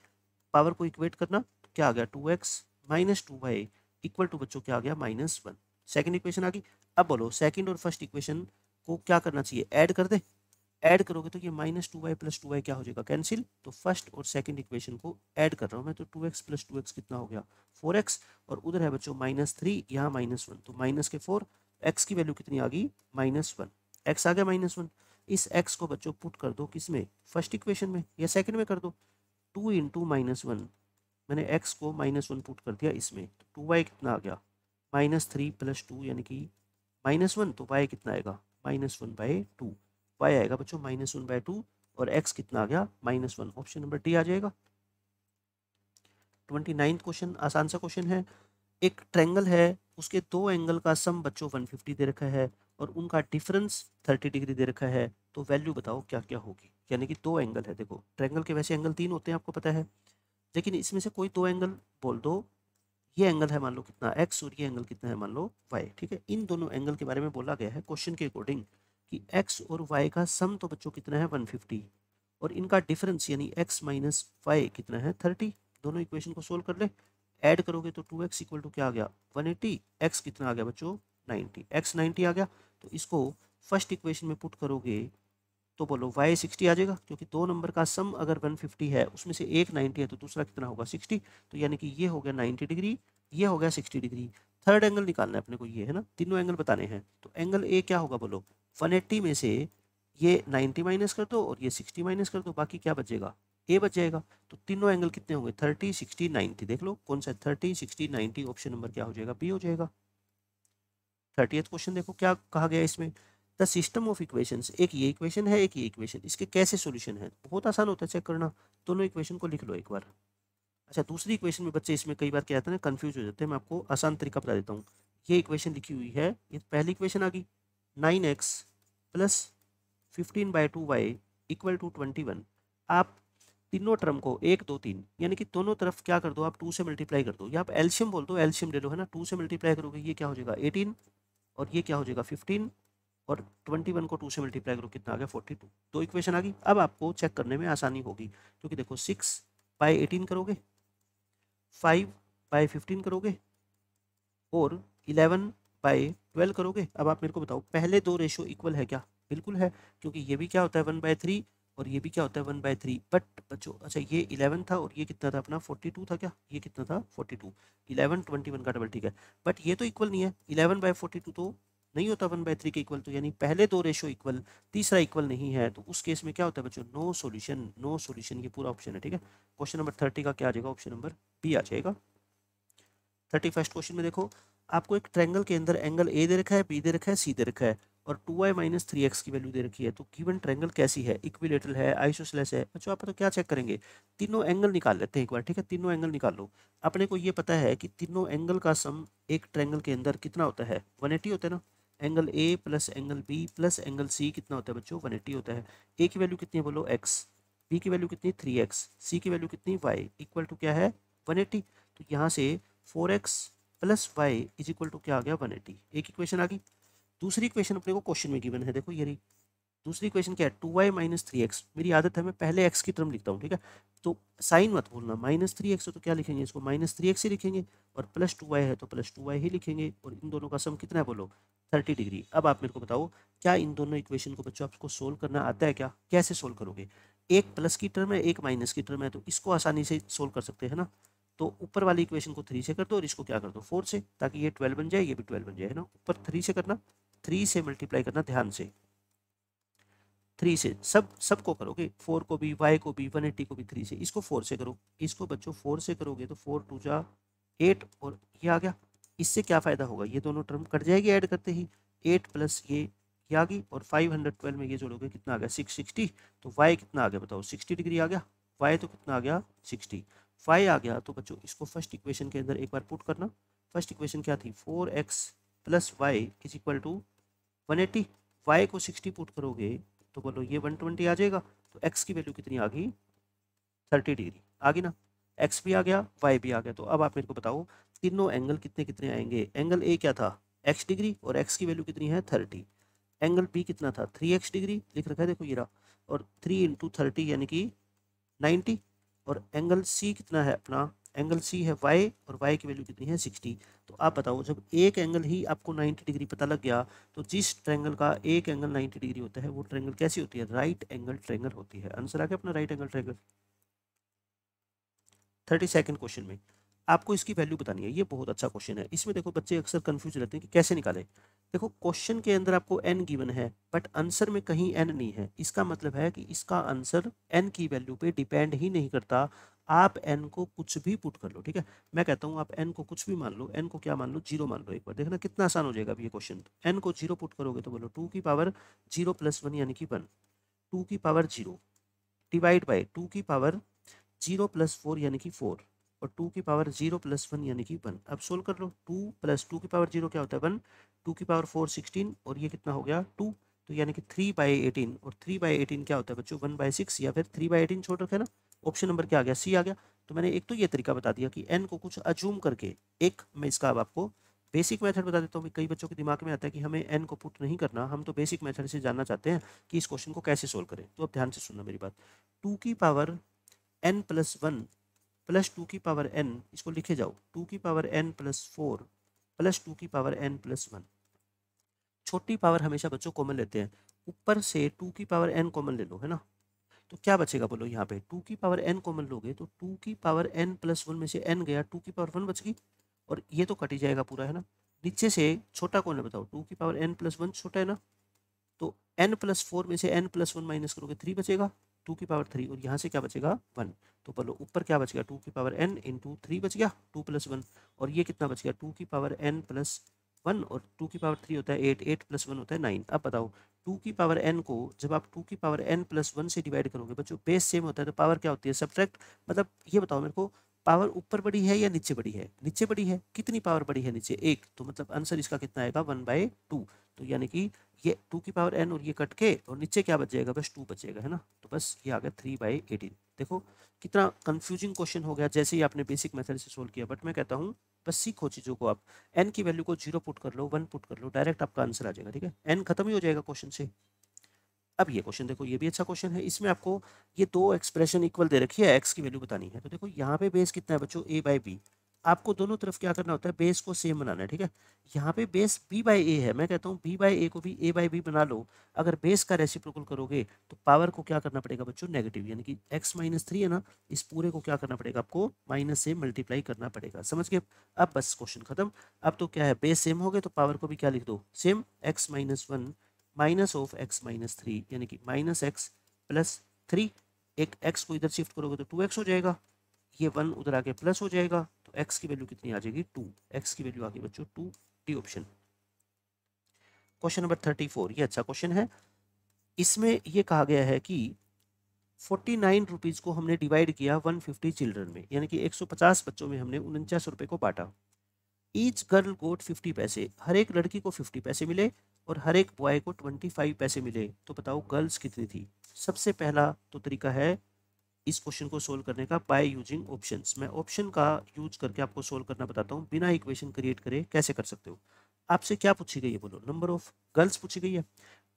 पावर को इक्वेट करना तो क्या आ गया 2x minus 2y equal to बच्चों क्या आ गया -1। सेकंड इक्वेशन आ गई। अब बोलो सेकंड और फर्स्ट इक्वेशन को क्या करना चाहिए ऐड कर दे, ऐड करोगे तो ये -2y प्लस 2y क्या हो जाएगा, कैंसिल। तो फर्स्ट और सेकंड इक्वेशन को ऐड कर रहा हूँ मैं, तो 2x प्लस 2x कितना हो गया 4x, और उधर है बच्चों -3, यहाँ -1, तो माइनस के 4, x की वैल्यू कितनी आ गई -1, x आ गया -1। इस x को बच्चों पुट कर दो किस में, फर्स्ट इक्वेशन में या सेकंड में कर दो। 2 इंटू -1, मैंने x को -1 पुट कर दिया इसमें, तो 2y कितना आ गया -3 प्लस 2 यानी कि -1, तो y कितना आएगा -1/2, y आएगा बच्चों -1/2, और x कितना आ गया -1। ऑप्शन नंबर डी आ जाएगा। 29 क्वेश्चन आसान सा क्वेश्चन है। एक ट्रायंगल है, उसके दो एंगल का सम बच्चों 150 दे रखा है और उनका डिफरेंस 30 डिग्री दे रखा है, तो वैल्यू बताओ क्या क्या होगी। यानी कि दो एंगल है, देखो ट्रायंगल के वैसे एंगल 3 होते हैं आपको पता है, लेकिन इसमें से कोई दो एंगल बोल दो। ये एंगल है मान लो कितना x और ये एंगल कितना है मान लो y, ठीक है। इन दोनों एंगल के बारे में बोला गया है क्वेश्चन के अकॉर्डिंग कि x और y का सम तो बच्चों कितना है 150, और इनका डिफरेंस यानी x माइनस वाई कितना है 30। दोनों इक्वेशन को सोल्व कर ले, ऐड करोगे तो 2x इक्वल टू क्या आ गया 180, x कितना आ गया बच्चों 90, x 90 आ गया। तो इसको फर्स्ट इक्वेशन में पुट करोगे तो बोलो y 60 आ जाएगा, क्योंकि दो नंबर का सम अगर 150 है उसमें से एक 90 है तो दूसरा कितना होगा 60, तो यानी कि ये हो गया 90 डिग्री, ये हो गया 60 डिग्री। थर्ड एंगल निकालना है अपने को, ये है ना, तीनों एंगल बताने हैं। तो एंगल ए क्या होगा बोलो, 180 में से ये 90 माइनस कर दो और ये 60 माइनस कर दो, बाकी क्या बचेगा ए बच जाएगा। तो तीनों एंगल कितने होंगे 30 60 90, देख लो कौन सा 30 60 90, ऑप्शन नंबर क्या हो जाएगा बी हो जाएगा। 30th क्वेश्चन देखो क्या कहा गया इसमें, द सिस्टम ऑफ इक्वेशंस, एक ये इक्वेशन है एक ये इक्वेशन, इसके कैसे सॉल्यूशन है, बहुत आसान होता है चेक करना। दोनों इक्वेशन को लिख लो एक बार। अच्छा दूसरी इक्वेशन में बच्चे इसमें कई बार क्या आता है ना कंफ्यूज हो जाते हैं, मैं आपको आसान तरीका बता देता हूँ। ये इक्वेशन लिखी हुई है, ये पहली इक्वेशन आ गई 9x plus 15/2y equal to 21। आप तीनों टर्म को 1 2 3 यानी कि दोनों तरफ क्या कर दो आप 2 से मल्टीप्लाई कर दो, या आप एल्शियम बोल दो, एल्शियम ले लो है ना, 2 से मल्टीप्लाई करोगे ये क्या हो जाएगा 18, और ये क्या हो जाएगा 15, और 21 को 2 से मल्टीप्लाई करो कितना आ गया 42। दो इक्वेशन आ गई। अब आपको चेक करने में आसानी होगी, क्योंकि देखो 6/18 करोगे, 5/15 करोगे और 11/12 करोगे। अब आप मेरे को बताओ पहले दो रेशो इक्वल है क्या, बिल्कुल है, क्योंकि ये भी क्या होता है 1/3 और ये भी क्या होता है 1/3। बट बच्चों अच्छा ये 11 था और ये कितना था अपना 42 था क्या, ये कितना था 42, 11 21 का डबल, ठीक है। बट ये तो इक्वल नहीं है, 11/42 तो नहीं होता 1/3 के इक्वल, तो यानी पहले दो रेशो इक्वल, तीसरा इक्वल नहीं है, तो उस केस में क्या होता है बच्चों नो सॉल्यूशन, नो सॉल्यूशन, ये पूरा ऑप्शन है, ठीक है। क्वेश्चन नंबर 30 का क्या आ जाएगा, ऑप्शन नंबर बी आ जाएगा। 31st क्वेश्चन में देखो, आपको एक ट्रायंगल के अंदर एंगल ए दे रखा है, बी दे रखा है, सी दे रखा है, और 2y माइनस 3x की वैल्यू दे रखी है। तो गिवन ट्रायंगल कैसी है, इक्विलेटरल है, आइसोसेलेस है। अच्छा आप तो क्या चेक करेंगे, तीनों एंगल निकाल लेते हैं एक बार, ठीक है। तीनों एंगल निकाल लो। अपने को ये पता है कि तीनों एंगल का सम एक ट्रायंगल के अंदर कितना होता है 180 होता है ना। Angle A plus angle B plus angle C कितना होता है बच्चों 180 होता है। ए की वैल्यू कितनी है बोलो x, बी की वैल्यू कितनी 3x, सी की वैल्यू कितनी y, इक्वल टू क्या है 180। तो यहाँ से 4x plus y is equal to क्या आ गया 180, एक इक्वेशन आ गई। दूसरी इक्वेशन अपने को क्वेश्चन में गिवन है, देखो ये रही दूसरी इक्वेशन क्या है 2y माइनस 3x। मेरी आदत है मैं पहले x की टर्म लिखता हूँ, ठीक है। तो साइन मत भूलना, -3x है तो क्या लिखेंगे इसको -3x ही लिखेंगे, और +2y है तो +2y ही लिखेंगे, और इन दोनों का सम कितना है बोलो 30 डिग्री। अब आप मेरे को बताओ क्या इन दोनों इक्वेशन को बच्चों आपको सोल्व करना आता है क्या, कैसे सोल्व करोगे। एक प्लस की टर्म है एक माइनस की टर्म है, तो इसको आसानी से सोल्व कर सकते हैं ना। तो ऊपर वाली इक्वेशन को 3 से कर दो और इसको क्या कर दो 4 से, ताकि ये 12 बन जाए ये भी 12 बन जाए, है ना। ऊपर 3 से करना, 3 से मल्टीप्लाई करना ध्यान से, 3 से सबको करोगे, 4 को भी y को भी 180 को भी 3 से, इसको 4 से करो, इसको बच्चों 4 से करोगे तो 4 2 जा 8, और ये आ गया। इससे क्या फ़ायदा होगा, ये दोनों टर्म कट जाएगी ऐड करते ही, 8 प्लस ये आ गई, और 512 में ये जोड़ोगे कितना आ गया 660। तो y कितना आ गया बताओ 60 डिग्री आ गया, y तो कितना आ गया 60, फाई आ गया। तो बच्चों इसको फर्स्ट इक्वेशन के अंदर एक बार पुट करना। फर्स्ट इक्वेशन क्या थी 4x plus y is equal to 180, y को 60 पुट करोगे तो बोलो ये 120 आ जाएगा। तो x की वैल्यू कितनी आ गई 30 डिग्री आ गई ना, x भी आ गया y भी आ गया। तो अब आप मेरे को बताओ तीनों एंगल कितने कितने आएंगे। एंगल ए क्या था x डिग्री और x की वैल्यू कितनी है 30। एंगल बी कितना था 3x डिग्री लिख रखा है देखो ये रहा, और 3 इंटू 30 यानी कि 90, और एंगल सी कितना है अपना एंगल सी है y और y की वैल्यू कितनी है 60। तो आप बताओ जब एक एंगल ही आपको 90 डिग्री पता लग गया तो जिस ट्रायंगल का एक एंगल 90 डिग्री होता है वो ट्रायंगल कैसी होती है, राइट एंगल ट्रायंगल होती है। आंसर आ गया अपना right angle triangle. 32nd question में आपको इसकी वैल्यू बतानी है। ये बहुत अच्छा क्वेश्चन है। इसमें देखो बच्चे अक्सर कंफ्यूज रहते हैं कि कैसे निकालें। देखो क्वेश्चन के अंदर आपको n गिवन है बट आंसर में कहीं n नहीं है। इसका मतलब है कि इसका आंसर n की वैल्यू पे डिपेंड ही नहीं करता। आप n को कुछ भी पुट कर लो, ठीक है। मैं कहता हूँ आप n को कुछ भी मान लो, n को क्या मान लो, 0 मान लो। एक बार देखना कितना आसान हो जाएगा अभी ये क्वेश्चन। n को 0 पुट करोगे तो बोलो 2 की पावर 0 प्लस 1 यानी कि 1, 2 की पावर 0 डिवाइड बाई 2 की पावर 0 प्लस 4 यानी कि 4 और 2 की पावर 0 प्लस 1 यानी कि 1। अब सोल्व कर लो। 2 प्लस 2 की पावर 0 क्या होता है 1, 2 की पावर 4 16 और ये कितना हो गया 2, तो यानी कि 3/18 और 3/18 क्या होता है बच्चों 1/6 या फिर 3/18 छोड़ रखे ना। ऑप्शन नंबर क्या आ गया, सी आ गया। तो मैंने एक तो ये तरीका बता दिया कि n को कुछ अज्यूम करके। एक मैं इसका अब आपको बेसिक मेथड बता देता हूँ। कई बच्चों के दिमाग में आता है कि हमें n को पुट नहीं करना, हम तो बेसिक मेथड से जानना चाहते हैं कि इस क्वेश्चन को कैसे सोल्व करें। तो अब ध्यान से सुनना मेरी बात। 2 की पावर n प्लस 1 प्लस 2 की पावर n, इसको लिखे जाओ 2 की पावर n प्लस 4 प्लस 2 की पावर n प्लस 1। छोटी पावर हमेशा बच्चों कॉमन लेते हैं, ऊपर से 2 की पावर n कॉमन ले लो, है ना। तो क्या बचेगा बोलो यहाँ पे 2 की पावर n कॉमन लोगे तो 2 की पावर n प्लस 1 में से n गया, 2 की पावर 1 बच गई और ये तो कट ही जाएगा पूरा, है ना। नीचे से छोटा कौन है बताओ, 2 की पावर n प्लस 1 छोटा है ना। तो n प्लस 4 में से n प्लस 1 माइनस करोगे 3 बचेगा, 2 की पावर 3 और यहाँ से क्या बचेगा 1। तो बोलो ऊपर क्या बचेगा 2 की पावर n इंटू 3 बच गया 2 प्लस 1 और ये कितना बच गया 2 की पावर n प्लस 1 और 2 की पावर 3 होता है 8, 8 प्लस 1 होता है 9। अब बताओ 2 की पावर n को जब आप 2 की पावर n प्लस 1 से डिवाइड करोगे बच्चों बेस सेम होता है तो पावर क्या होती है सब्ट्रैक्ट। मतलब ये बताओ मेरे को पावर ऊपर बड़ी है या नीचे बड़ी है, नीचे बड़ी है। कितनी पावर बड़ी है नीचे, एक। तो मतलब आंसर इसका कितना आएगा 1/2। तो यानी कि ये 2 की पावर n और ये कट के और नीचे क्या बच जाएगा बस 2 बचेगा, है ना। तो बस ये आ गया 3/18। देखो कितना कंफ्यूजिंग क्वेश्चन हो गया जैसे ही आपने बेसिक मेथड से सोल्व किया। बट मैं कहता हूँ बस सीखो चीज़ों को। आप n की वैल्यू को 0 पुट कर लो, 1 पुट कर लो, डायरेक्ट आपका आंसर आ जाएगा, ठीक है। n खत्म ही हो जाएगा क्वेश्चन से। अब ये क्वेश्चन देखो, ये भी अच्छा क्वेश्चन है। इसमें आपको ये दो एक्सप्रेशन इक्वल दे रखी है, एक्स की वैल्यू बतानी है। तो देखो यहाँ पे बेस कितना है बच्चों a/b। आपको दोनों तरफ क्या करना होता है बेस को सेम बनाना है, ठीक है। यहाँ पे बेस b/a है, मैं कहता हूँ b/a को भी a/b बना लो। अगर बेस का रेसिप्रोकल करोगे तो पावर को क्या करना पड़ेगा बच्चों नेगेटिव, यानी कि x-3 है ना, इस पूरे को क्या करना पड़ेगा आपको माइनस से मल्टीप्लाई करना पड़ेगा। समझ गए। अब बस क्वेश्चन खत्म। अब तो क्या है बेस सेम हो गए तो पावर को भी क्या लिख दो same, x-1 minus of x-3 यानी कि माइनस एक्स प्लस 3। एक x को इधर शिफ्ट करोगे तो 2x हो जाएगा, ये 1 उधर आके प्लस हो जाएगा तो x की वैल्यू कितनी आ जाएगी 2। x की वैल्यू आ गई बच्चों 2, डी ऑप्शन। क्वेश्चन नंबर 34, ये अच्छा क्वेश्चन है। इसमें ये कहा गया है कि 49 रुपीज़ को हमने डिवाइड किया 150 चिल्ड्रन में, यानी कि 150 बच्चों में हमने 49 रुपये को बांटा। ईच गर्ल गोट 50 पैसे, हर एक लड़की को 50 पैसे मिले और हर एक बॉय को 25 पैसे मिले। तो बताओ गर्ल्स कितनी थी। सबसे पहला तो तरीका है इस क्वेश्चन को सोल्व करने का बाय यूजिंग ऑप्शंस। मैं ऑप्शन का यूज करके आपको सोल्व करना बताता हूँ बिना इक्वेशन क्रिएट करे कैसे कर सकते हो। आपसे क्या पूछी गई है बोलो, नंबर ऑफ गर्ल्स पूछी गई है।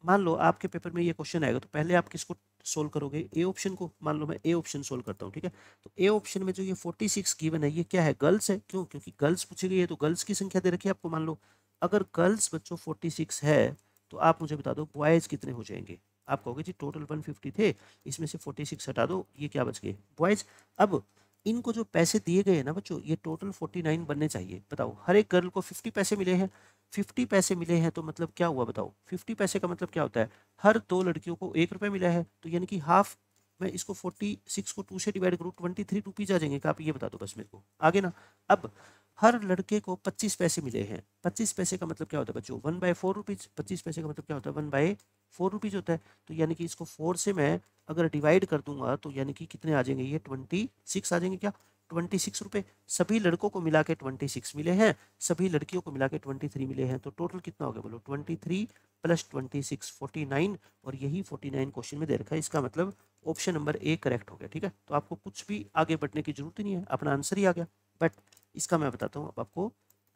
मान लो आपके पेपर में ये क्वेश्चन आएगा तो पहले आप किसको सोल्व करोगे, ए ऑप्शन को। मान लो मैं ए ऑप्शन सोल्व करता हूँ, ठीक है। तो ए ऑप्शन में जो ये 46 गिवन है ये क्या है गर्ल्स है। क्यों, क्योंकि गर्ल्स पूछी गई है तो गर्ल्स की संख्या दे रखी है आपको। मान लो अगर गर्ल्स बच्चों 46 है तो आप मुझे बता दो बॉयज कितने हो जाएंगे। आप कहोगे जी टोटल 150 थे, इसमें से 46 हटा दो, ये क्या बच गए बॉयज। अब इनको जो पैसे दिए गए हैं ना बच्चों ये टोटल 49 बनने चाहिए। बताओ हर एक गर्ल को 50 पैसे मिले हैं, 50 पैसे मिले हैं तो मतलब क्या हुआ बताओ 50 पैसे का मतलब क्या होता है हर दो लड़कियों को 1 रुपये मिला है। तो यानी कि हाफ, मैं इसको 46 को 2 से डिवाइड करूँ 23 रुपीज़ आ जाएंगे। क्या आप ये बता दो बस मेरे को, आगे ना। अब हर लड़के को 25 पैसे मिले हैं, 25 पैसे का मतलब क्या होता है बच्चों 1/4 रुपीज़। 25 पैसे का मतलब क्या होता है 1/4 रुपीज़ होता है। तो यानी कि इसको 4 से मैं अगर डिवाइड कर दूंगा तो यानी कि कितने आ जाएंगे ये 26 आ जाएंगे। क्या 26 रुपये। सभी लड़कों को मिला के 26 मिले हैं, सभी लड़कियों को मिला के 23 मिले हैं। तो टोटल कितना हो गया बोलो 23 प्लस 26 49 और यही 49 क्वेश्चन में दे रखा है। इसका मतलब ऑप्शन नंबर ए करेक्ट हो गया, ठीक है। तो आपको कुछ भी आगे बढ़ने की जरूरत ही नहीं है, अपना आंसर ही आ गया। बट इसका मैं बताता हूँ अब आपको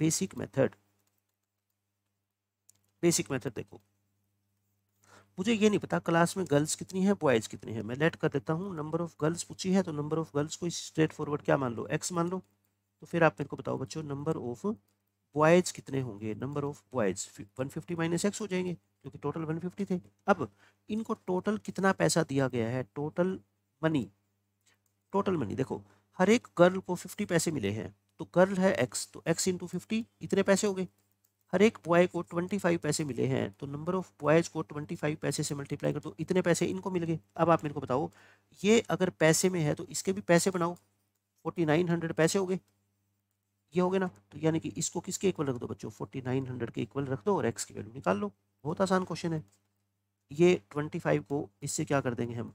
बेसिक मेथड। बेसिक मेथड देखो, मुझे ये नहीं पता क्लास में गर्ल्स कितनी है बॉयज़ कितने हैं, मैं लेट कर देता हूँ नंबर ऑफ गर्ल्स पूछी है तो नंबर ऑफ गर्ल्स को स्ट्रेट फॉरवर्ड क्या मान लो, एक्स मान लो। तो फिर आप मेरे को बताओ बच्चों नंबर ऑफ बॉयज़ कितने होंगे, number of boys 150 minus x हो जाएंगे क्योंकि टोटल 150 थे। अब इनको टोटल कितना पैसा दिया गया है, टोटल मनी, टोटल मनी देखो हर एक गर्ल को 50 पैसे मिले हैं, तो गर्ल है एक्स तो एक्स इंटू 50 इतने पैसे हो गए। हर एक बॉय को 25 पैसे मिले हैं तो नंबर ऑफ बॉयज़ को 25 पैसे से मल्टीप्लाई कर दो, इतने पैसे इनको मिल गए। अब आप मेरे को बताओ ये अगर पैसे में है तो इसके भी पैसे बनाओ, 4900 पैसे हो गए, ये हो गए ना। तो यानी कि इसको किसके इक्वल रख दो बच्चों, 4900 के इक्वल रख दो और एक्स की वैल्यू निकाल लो। बहुत आसान क्वेश्चन है। ये 25 को इससे क्या कर देंगे हम,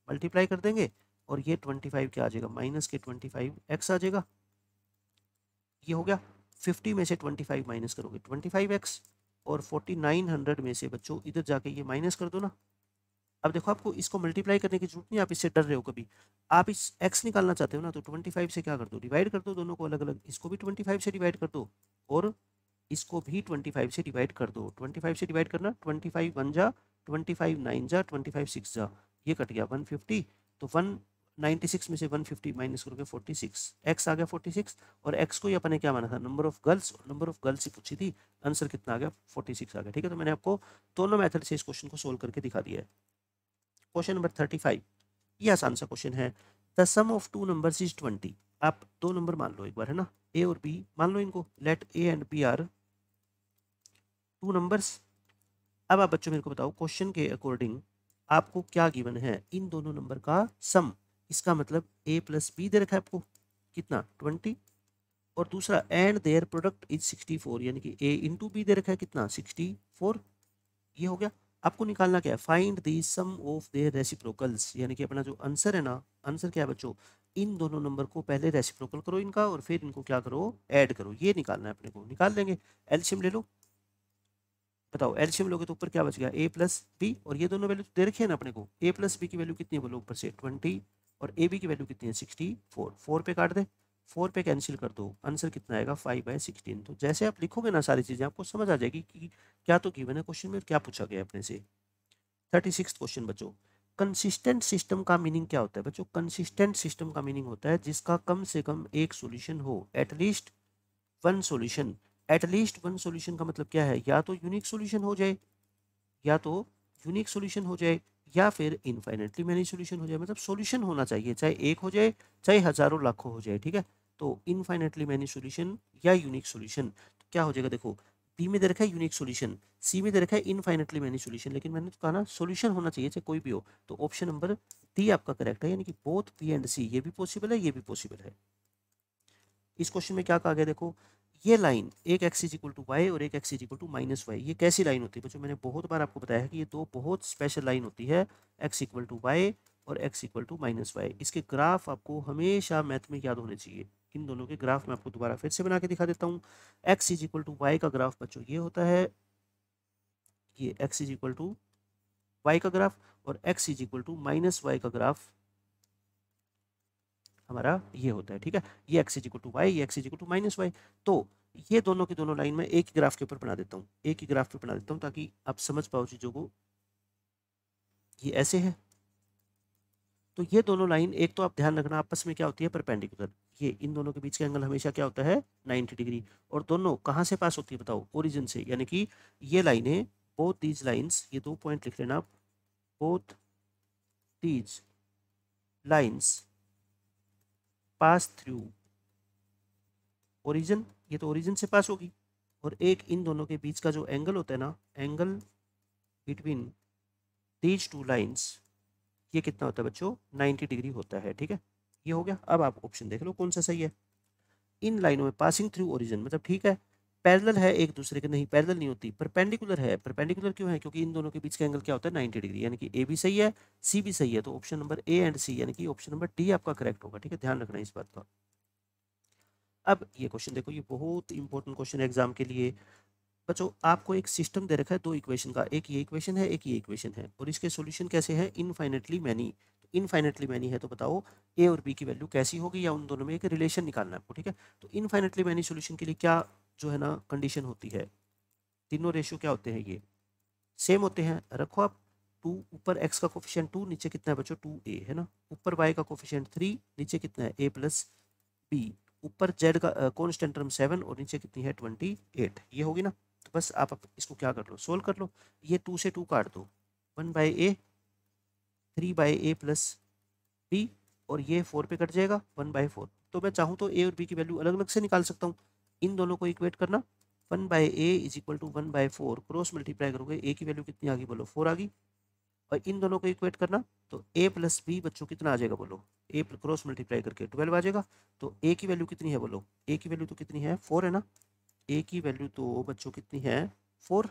मल्टीप्लाई कर देंगे और ये 25 क्या आ जाएगा, माइनस के 25 एक्स आ जाएगा। ये हो गया। 50 में से 25 माइनस करोगे 25x और 4900 में से बच्चों इधर जाके ये माइनस कर दो ना। अब देखो आपको इसको मल्टीप्लाई करने की जरूरत नहीं, आप इससे डर रहे हो कभी, आप इस x निकालना चाहते हो ना तो 25 से क्या कर दो, डिवाइड कर दो दोनों को अलग अलग, इसको भी 25 से डिवाइड कर दो और इसको भी 25 से डिवाइड कर दो। 25 से डिवाइड करना, 25 1 जा, 25 9 जा, 25 6 जा, ये कट गया 150। तो 196 में से 150 माइनस करोगे 46, एक्स आ गया 46 और एक्स को ही अपने क्या माना था, number of girls, number of girls ही पूछी थी, आंसर कितना आ गया 46 आ गया। ठीक है, तो मैंने आपको दोनों मेथड से इस क्वेश्चन को सोल्व करके दिखा दिया है। क्वेश्चन नंबर 35, ये आसान सा क्वेश्चन है। The sum of two numbers is 20। आप दो नंबर मान लो एक बार, है ना, ए और बी मान लो इनको, let A and B are two numbers. अब आप बच्चों मेरे को बताओ क्वेश्चन के अकॉर्डिंग आपको क्या गिवन है, इन दोनों नंबर का सम, इसका मतलब ए प्लस बी दे रखा है आपको कितना 20 और दूसरा एंड देयर प्रोडक्ट इज 64, यानी कि ए इंटू बी दे रखा है कितना 64। ये हो गया। आपको निकालना क्या है, find the sum of their reciprocals, यानी कि अपना जो आंसर है ना, आंसर क्या है बच्चों, इन दोनों नंबर को पहले रेसिप्रोकल करो इनका और फिर इनको क्या करो, ऐड करो, ये निकालना है अपने को। निकाल लेंगे, एलसीएम ले लो, बताओ एलसीएम लोगे तो ऊपर क्या बच गया, ए प्लस बी, और ये दोनों वैल्यू दे रखी है ना अपने को, ए प्लस बी की वैल्यू कितनी है बोलो ऊपर से 20 और ए बी की वैल्यू कितनी है 64, 4 पे काट दे, 4 पे कैंसिल कर दो, आंसर कितना आएगा 5/16। तो जैसे आप लिखोगे ना सारी चीज़ें आपको समझ आ जाएगी कि क्या तो गिवन है क्वेश्चन में, क्या पूछा गया अपने से। 36 क्वेश्चन बच्चों, कंसिस्टेंट सिस्टम का मीनिंग क्या होता है बच्चों, कंसिस्टेंट सिस्टम का मीनिंग होता है जिसका कम से कम एक सॉल्यूशन हो, at least one solution. At least one solution का मतलब क्या है, या तो यूनिक सॉल्यूशन हो जाए, या तो यूनिक सॉल्यूशन हो जाए, या फिर इनफाइनेटली मैनी सॉल्यूशन हो जाए। मतलब सॉल्यूशन होना चाहिए, चाहे एक हो जाए चाहे हजारों लाखों हो जाए। ठीक है, तो इनफाइनेटली मैनी सॉल्यूशन या यूनिक सॉल्यूशन, तो क्या हो जाएगा देखो, बी में दे रखा है यूनिक सॉल्यूशन, सी में दे रखा है इनफाइनेटली मैनी सॉल्यूशन, लेकिन मैंने तो कहा ना सॉल्यूशन होना चाहिए चाहे कोई भी हो। तो ऑप्शन नंबर डी आपका करेक्ट है, यानी कि बोथ बी एंड सी, ये भी पॉसिबल है ये भी पॉसिबल है। इस क्वेश्चन में क्या कहा गया देखो, ये लाइन एक x is equal to y और एक x is equal to minus y, ये कैसी लाइन होती है बच्चों, मैंने बहुत बार आपको बताया है कि ये दो बहुत स्पेशल लाइन होती है, एक्स इक्वल टू वाई और x equal to minus y. इसके ग्राफ आपको हमेशा मैथ में याद होने चाहिए। इन दोनों के ग्राफ मैं आपको दोबारा फिर से बना के दिखा देता हूँ। X is equal to y का ग्राफ बच्चों ये होता है, ये x is equal to y का ग्राफ, और x is equal to minus y का ग्राफ हमारा ये होता है। ठीक है, ये x is equal to y, ये x is equal to minus y. तो ये दोनों की दोनों लाइन में एक ही ग्राफ के ऊपर बना देता हूँ, एक ही ग्राफ पे बना देता हूँ ताकि आप समझ पाओ चीज़ों को। ये ऐसे है, तो ये दोनों लाइन, एक तो आप ध्यान रखना आपस में क्या होती है, परपेंडिकुलर, ये इन दोनों के बीच के एंगल हमेशा क्या होता है 90 डिग्री, और दोनों कहाँ से पास होती है बताओ, ओरिजिन से, यानी कि ये लाइनें, बोथ दीज लाइन्स, ये दो पॉइंट लिख लेना, both these lines pass through origin, ये तो ओरिजिन से पास होगी, और एक इन दोनों के बीच का जो एंगल होता है ना, angle between these two lines, ये कितना होता है बच्चों 90 डिग्री होता है। ठीक है, ये हो गया। अब आप ऑप्शन देख लो कौन सा सही है। इन लाइनों में पासिंग थ्रू ओरिजिन मतलब ठीक है, पैरेलल है एक दूसरे के, नहीं पैरेलल नहीं होती, परपेंडिकुलर है। परपेंडिकुलर क्यों है, क्योंकि इन दोनों के बीच का एंगल क्या होता है 90 डिग्री, यानी कि ए भी सही है सी भी सही है, तो ऑप्शन नंबर ए एंड सी यानी कि ऑप्शन नंबर डी आपका करेक्ट होगा। ठीक है, ध्यान रखना इस बात का। अब ये क्वेश्चन देखो, ये बहुत इंपॉर्टेंट क्वेश्चन है एग्जाम के लिए बच्चों। आपको एक सिस्टम दे रखा है दो इक्वेशन का, एक ये इक्वेशन है एक ये इक्वेशन है, और इसके सॉल्यूशन कैसे हैं, इनफाइनेटली मैनी। तो इनफाइनेटली मैनी है तो बताओ ए और बी की वैल्यू कैसी होगी, या उन दोनों में एक रिलेशन निकालना है आपको। ठीक है, तो इनफाइनेटली मैनी सॉल्यूशन के लिए क्या जो है ना कंडीशन होती है, तीनों रेशियो क्या होते हैं, ये सेम होते हैं, रखो आप 2, ऊपर x का कोफिशिएंट 2, नीचे कितना है बच्चों 2a है ना, ऊपर y का कोफिशिएंट 3, नीचे कितना है a प्लस b, ऊपर z का कांस्टेंट टर्म 7 और नीचे कितनी है 28, ये होगी ना। तो बस आप इसको क्या कर लो, सोल्व कर लो। ये 2 से 2 काट दो, 1/a 3/a प्लस b, और ये 4 पे कट जाएगा 1/4। तो मैं चाहूँ तो a और b की वैल्यू अलग अलग से निकाल सकता हूँ, इन दोनों को इक्वेट करना, 1/a is equal to 1/4, cross multiply करोगे a की वैल्यू कितनी आ गई बोलो 4 आ गई, और इन दोनों को इक्वेट करना तो a प्लस बी बच्चों कितना आ जाएगा बोलो, a क्रॉस मल्टीप्लाई करके 12 आ जाएगा। तो a की वैल्यू कितनी है बोलो, a की वैल्यू तो कितनी है 4 है ना, a की वैल्यू तो बच्चों कितनी है 4,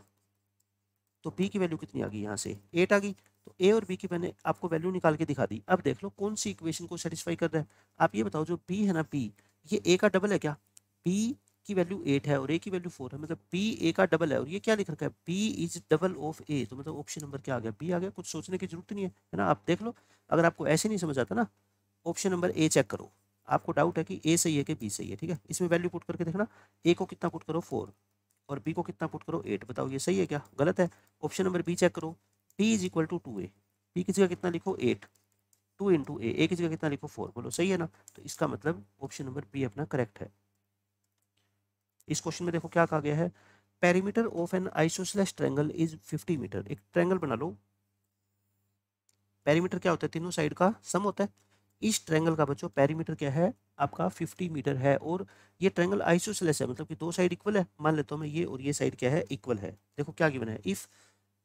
तो b की वैल्यू कितनी आ गई यहाँ से 8 आ गई। तो a और b की मैंने आपको वैल्यू निकाल के दिखा दी। अब देख लो कौन सी इक्वेशन को सेटिस्फाई कर रहा है। आप ये बताओ जो b है ना, b ये a का डबल है क्या, b की वैल्यू 8 है और a की वैल्यू 4 है, मतलब b a का डबल है, और ये क्या लिख रखा है b is double of a, तो मतलब ऑप्शन नंबर क्या आ गया, b आ गया। कुछ सोचने की जरूरत नहीं है ना। आप देख लो, अगर आपको ऐसे नहीं समझ आता ना, ऑप्शन नंबर ए चेक करो, आपको डाउट है कि ए सही है कि बी सही है, ठीक है, इसमें वैल्यू पुट करके देखना, ए को कितना पुट करो 4 और बी को कितना पुट करो 8, बताओ ये सही है क्या गलत है। ऑप्शन नंबर बी चेक करो, B is equal to 2a, B की जगह कितना लिखो 8, 2 इंटू ए की जगह कितना लिखो 4, बोलो सही है ना। तो इसका मतलब ऑप्शन नंबर बी अपना करेक्ट है। इस क्वेश्चन में देखो क्या कहा गया है, perimeter of an isosceles triangle is 50 metre. एक ट्रायंगल बना लो, पेरीमीटर क्या होता है, तीनों साइड का सम होता है। इस ट्रायंगल का बच्चों पेरीमीटर क्या है आपका 50 मीटर है, और ये ट्रायंगल आइसोसेलेस है, मतलब कि दो साइड इक्वल है, मान लेता हूं मैं ये और ये साइड क्या है इक्वल है। देखो क्या गिवन है, if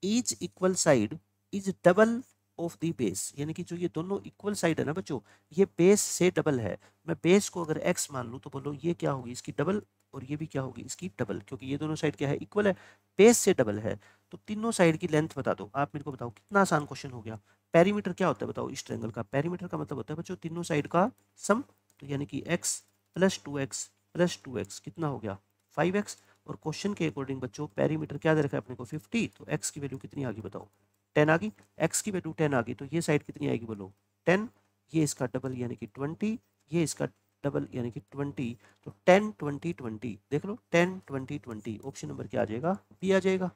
each equal side is double of the base, यानी कि जो ये दोनों इक्वल साइड है ना बच्चों, ये बेस से डबल है। मैं बेस को अगर x मान लूं तो बोलो ये क्या होगी इसकी डबल, और ये भी क्या होगी इसकी डबल, क्योंकि ये दोनों साइड क्या है इक्वल है, बेस से डबल है। तो तीनों साइड की लेंथ बता दो। आप मेरे को बताओ, कितना आसान क्वेश्चन हो गया। पेरीमीटर क्या होता है बताओ इस ट्रायंगल का, पेरीमीटर का मतलब होता है बच्चों तीनों साइड का सम, तो यानी कि x plus 2x plus 2x कितना हो गया 5x, और क्वेश्चन के अकॉर्डिंग बच्चों पेरीमीटर क्या दे रखा है अपने को 50, तो x की वैल्यू कितनी आ गई बताओ 10 आ गई, x की वैल्यू 10 आ गई, तो ये साइड कितनी आएगी बोलो 10, ये इसका डबल यानी कि 20, ये इसका डबल यानी कि 20, तो 10 20 20, देख लो 10 20 20, ऑप्शन नंबर क्या आ जाएगा बी आ जाएगा।